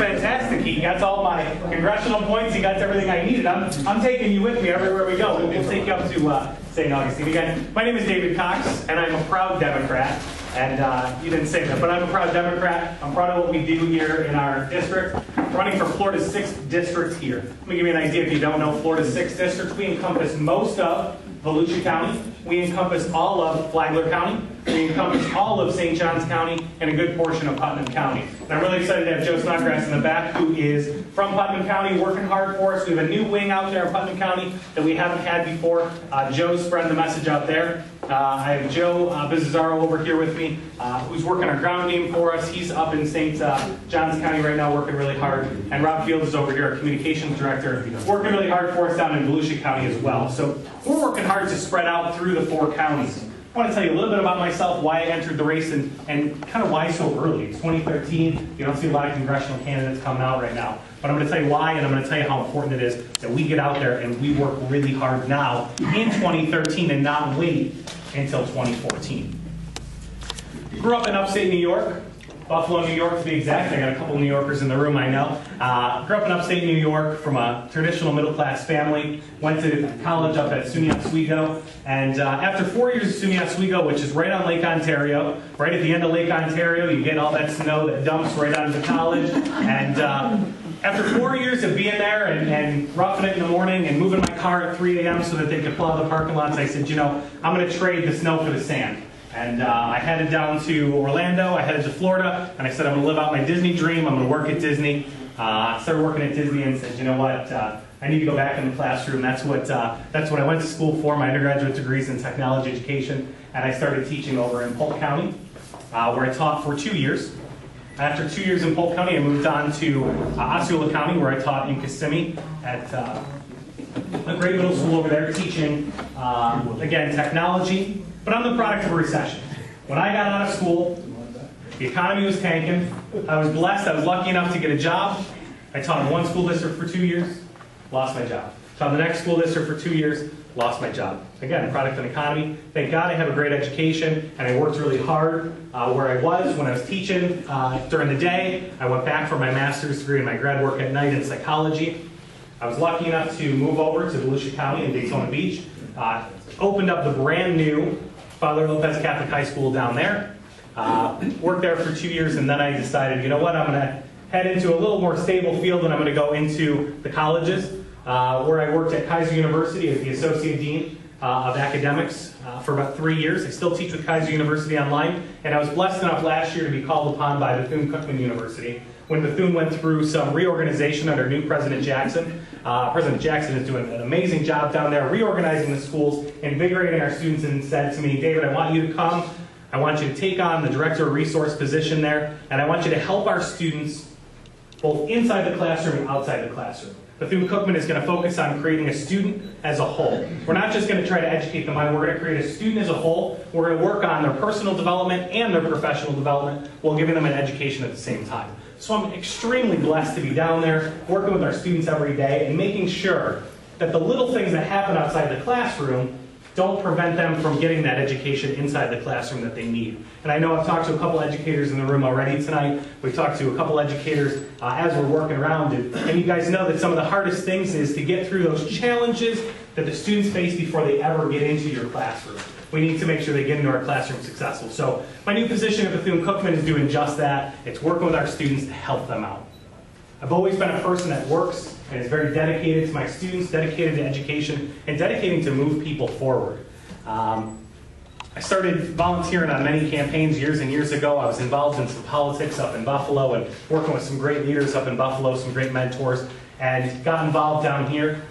fantastic. He got all my congressional points. He got everything I needed. I'm taking you with me everywhere we go. We'll take you up to St. Augustine. Again, my name is David Cox, and I'm a proud Democrat. And you didn't say that, but I'm a proud Democrat. I'm proud of what we do here in our district. Running for Florida's 6th district here. Let me give you an idea if you don't know Florida's 6th district. We encompass most of Volusia County. We encompass all of Flagler County. We encompass all of St. Johns County and a good portion of Putnam County. And I'm really excited to have Joe Snodgrass in the back, who is from Putnam County, working hard for us. We have a new wing out there in Putnam County that we haven't had before. Joe's spreading the message out there. I have Joe Bizzaro over here with me, who's working our ground game for us. He's up in St. Johns County right now working really hard. And Rob Fields is over here, our communications director, working really hard for us down in Volusia County as well. So we're working hard to spread out through the 4 counties. I want to tell you a little bit about myself, why I entered the race, and kind of why so early. It's 2013. You don't see a lot of congressional candidates coming out right now. But I'm going to tell you why, and I'm going to tell you how important it is that we get out there and we work really hard now in 2013 and not wait until 2014. Grew up in upstate New York. Buffalo, New York to be exact. I got a couple New Yorkers in the room, I know. Grew up in upstate New York from a traditional middle-class family. Went to college up at SUNY Oswego. And after 4 years of SUNY Oswego, which is right on Lake Ontario, right at the end of Lake Ontario, you get all that snow that dumps right onto college. And after 4 years of being there and roughing it in the morning and moving my car at 3 a.m. so that they could plow the parking lots, I said, you know, I'm going to trade the snow for the sand. And I headed down to Orlando, I headed to Florida, and I said I'm going to live out my Disney dream, I'm going to work at Disney. I started working at Disney and said, you know what, I need to go back in the classroom. That's what I went to school for, my undergraduate degrees in technology education, and I started teaching over in Polk County, where I taught for 2 years. After 2 years in Polk County, I moved on to Osceola County, where I taught in Kissimmee at a great middle school over there, teaching, again, technology. But I'm the product of a recession. When I got out of school, the economy was tanking. I was blessed. I was lucky enough to get a job. I taught in one school district for 2 years, lost my job. Taught in the next school district for 2 years, lost my job. Again, product of an economy. Thank God I have a great education, and I worked really hard where I was when I was teaching during the day. I went back for my master's degree and my grad work at night in psychology. I was lucky enough to move over to Volusia County in Daytona Beach. Opened up the brand new Father Lopez Catholic High School down there. Worked there for 2 years, and then I decided, you know what, I'm going to head into a little more stable field, and I'm going to go into the colleges, where I worked at Kaiser University as the Associate Dean of Academics for about 3 years. I still teach with Kaiser University online, and I was blessed enough last year to be called upon by Bethune-Cookman University when Bethune went through some reorganization under new President Jackson. President Jackson is doing an amazing job down there reorganizing the schools, invigorating our students, and said to me, David, I want you to come. I want you to take on the Director of Resource position there, and I want you to help our students both inside the classroom and outside the classroom. Bethune-Cookman is going to focus on creating a student as a whole. We're not just going to try to educate them, we're going to create a student as a whole. We're going to work on their personal development and their professional development while giving them an education at the same time. So I'm extremely blessed to be down there, working with our students every day and making sure that the little things that happen outside the classroom don't prevent them from getting that education inside the classroom that they need. And I know I've talked to a couple educators in the room already tonight. We've talked to a couple educators as we're working around it. And you guys know that some of the hardest things is to get through those challenges that the students face before they ever get into your classroom. We need to make sure they get into our classroom successful. So my new position at Bethune-Cookman is doing just that. It's working with our students to help them out. I've always been a person that works and is very dedicated to my students, dedicated to education, and dedicated to move people forward. I started volunteering on many campaigns years and years ago. I was involved in some politics up in Buffalo and working with some great leaders up in Buffalo, some great mentors, and got involved down here.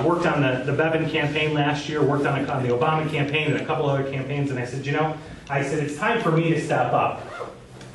Worked on the Bevin campaign last year, worked on the Obama campaign and a couple other campaigns, and I said, you know, it's time for me to step up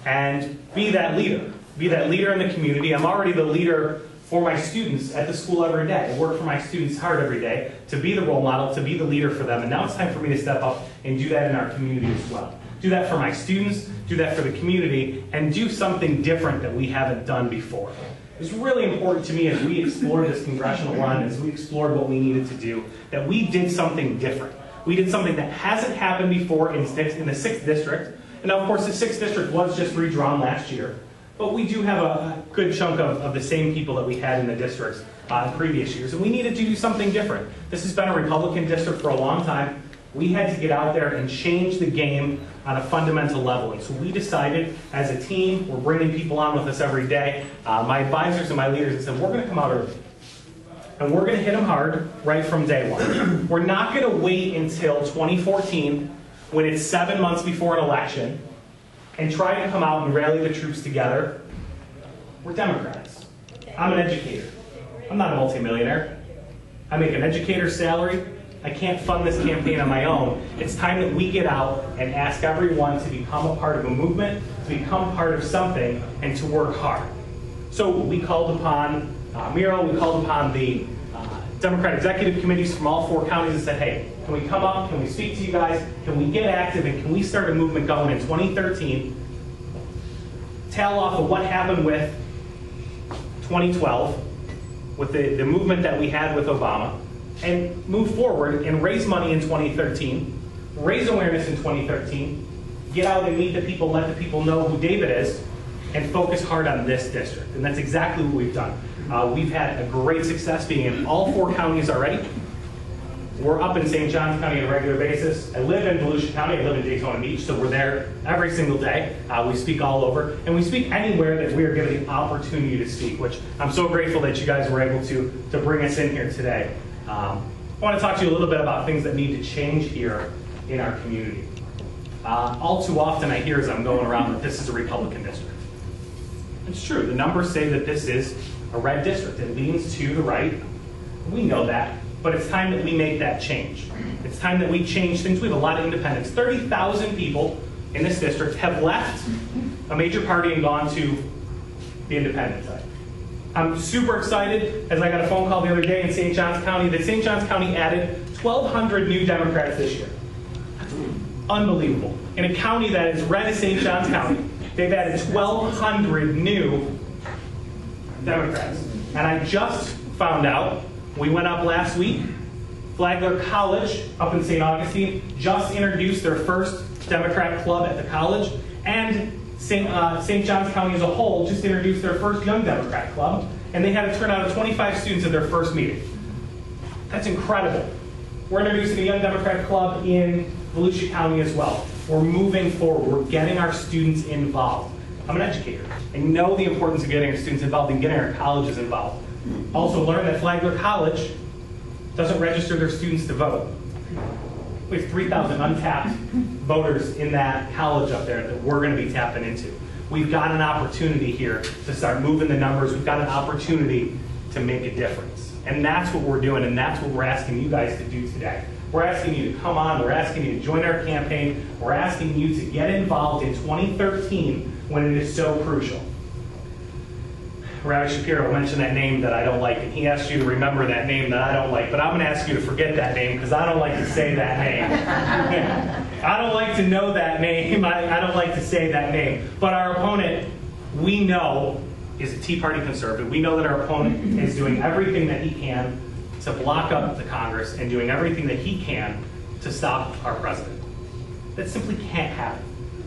and be that leader. Be that leader in the community. I'm already the leader for my students at the school every day. I work for my students hard every day to be the role model, to be the leader for them, and now it's time for me to step up and do that in our community as well. Do that for my students, do that for the community, and do something different that we haven't done before. It was really important to me as we explored this congressional run, as we explored what we needed to do, that we did something different. We did something that hasn't happened before in the 6th district. And now, of course, the 6th district was just redrawn last year. but we do have a good chunk of the same people that we had in the districts in previous years, and we needed to do something different. This has been a Republican district for a long time. We had to get out there and change the game on a fundamental level. And so we decided as a team, we're bringing people on with us every day. My advisors and my leaders said, we're going to come out early. And we're going to hit them hard right from day one. We're not going to wait until 2014, when it's 7 months before an election, and try to come out and rally the troops together. We're Democrats. I'm an educator. I'm not a multimillionaire. I make an educator's salary. I can't fund this campaign on my own. It's time that we get out and ask everyone to become a part of a movement, to become part of something, and to work hard. So we called upon Muriel, we called upon the Democrat executive committees from all 4 counties and said, hey, can we come up, can we speak to you guys, can we get active, and can we start a movement going in 2013, tail off of what happened with 2012, with the movement that we had with Obama, and move forward and raise money in 2013, raise awareness in 2013, get out and meet the people, let the people know who David is, and focus hard on this district. And that's exactly what we've done. We've had a great success being in all 4 counties already. We're up in St. Johns County on a regular basis. I live in Volusia County, I live in Daytona Beach, so we're there every single day. We speak all over, and we speak anywhere that we are given the opportunity to speak, which I'm so grateful that you guys were able to bring us in here today. I want to talk to you a little bit about things that need to change here in our community. All too often I hear as I'm going around that this is a Republican district. It's true, the numbers say that this is a red district. It leans to the right. We know that, but it's time that we make that change. It's time that we change things. We have a lot of independents. 30,000 people in this district have left a major party and gone to the independent side. I'm super excited, as I got a phone call the other day in St. Johns County, that St. Johns County added 1,200 new Democrats this year. That's unbelievable. In a county that is red as St. Johns County, they've added 1,200 new Democrats. And I just found out, we went up last week, Flagler College up in St. Augustine just introduced their first Democrat club at the college, and St. Johns County as a whole just introduced their first Young Democrat Club, and they had a turnout of 25 students at their first meeting. That's incredible. We're introducing a Young Democrat Club in Volusia County as well. We're moving forward. We're getting our students involved. I'm an educator. I know the importance of getting our students involved and getting our colleges involved. Also learned that Flagler College doesn't register their students to vote. We have 3,000 untapped voters in that college up there that we're going to be tapping into. We've got an opportunity here to start moving the numbers. We've got an opportunity to make a difference. And that's what we're doing, and that's what we're asking you guys to do today. We're asking you to come on. We're asking you to join our campaign. We're asking you to get involved in 2013 when it is so crucial. Ravi Shapiro mentioned that name that I don't like, and he asked you to remember that name that I don't like, but I'm going to ask you to forget that name because I don't like to say that name. I don't like to know that name. I don't like to say that name. But our opponent, we know, is a Tea Party conservative. We know that our opponent is doing everything that he can to block up the Congress and doing everything that he can to stop our president. That simply can't happen.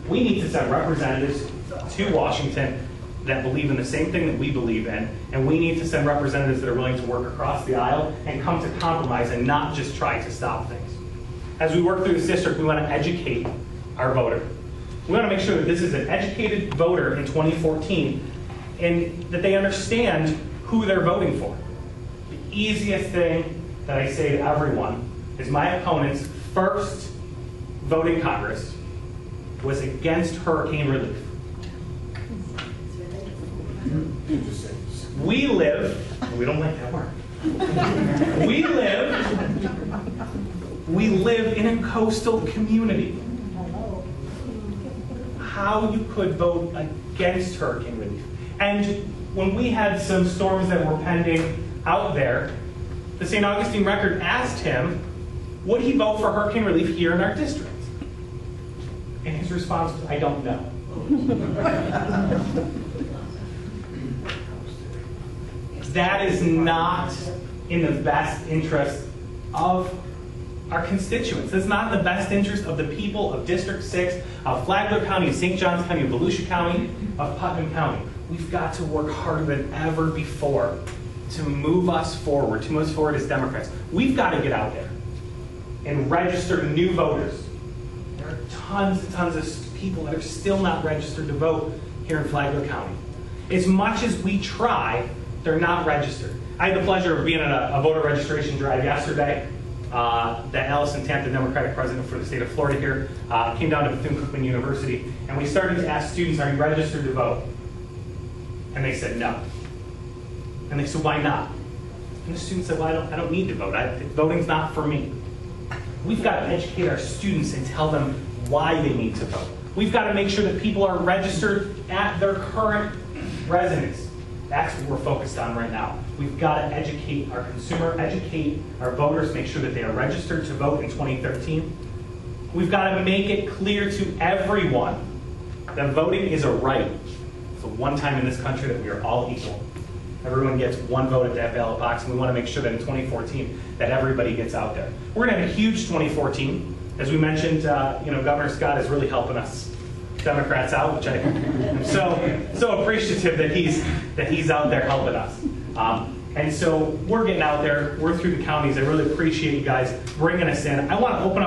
We need to send representatives to Washington that believe in the same thing that we believe in, and we need to send representatives that are willing to work across the aisle and come to compromise and not just try to stop things. As we work through this district, we want to educate our voter. We want to make sure that this is an educated voter in 2014 and that they understand who they're voting for. The easiest thing that I say to everyone is my opponent's first vote in Congress was against hurricane relief. We live, we don't like that word. We live in a coastal community. How you could vote against hurricane relief. And when we had some storms that were pending out there, the St. Augustine Record asked him, would he vote for hurricane relief here in our district? And his response was, I don't know. That is not in the best interest of our constituents. It's not in the best interest of the people of District 6, of Flagler County, of St. Johns County, of Volusia County, of Putnam County. we've got to work harder than ever before to move us forward, as Democrats. We've got to get out there and register new voters. There are tons and tons of people that are still not registered to vote here in Flagler County. As much as we try, they're not registered. I had the pleasure of being at a voter registration drive yesterday. That Allison Tamp, the Democratic president for the state of Florida here, came down to Bethune-Cookman University, and we started to ask students, are you registered to vote? And they said no. And they said, why not? And the student said, well, I don't need to vote. Voting's not for me. We've got to educate our students and tell them why they need to vote. We've got to make sure that people are registered at their current residence. That's what we're focused on right now. We've got to educate our consumer, educate our voters, make sure that they are registered to vote in 2013. We've got to make it clear to everyone that voting is a right. It's the one time in this country that we are all equal. Everyone gets one vote at that ballot box, and we want to make sure that in 2014 that everybody gets out there. We're going to have a huge 2014. As we mentioned, Governor Scott is really helping us Democrats out, which I'm so appreciative that he's out there helping us. And so we're getting out there. We're through the counties. I really appreciate you guys bringing us in. I want to open up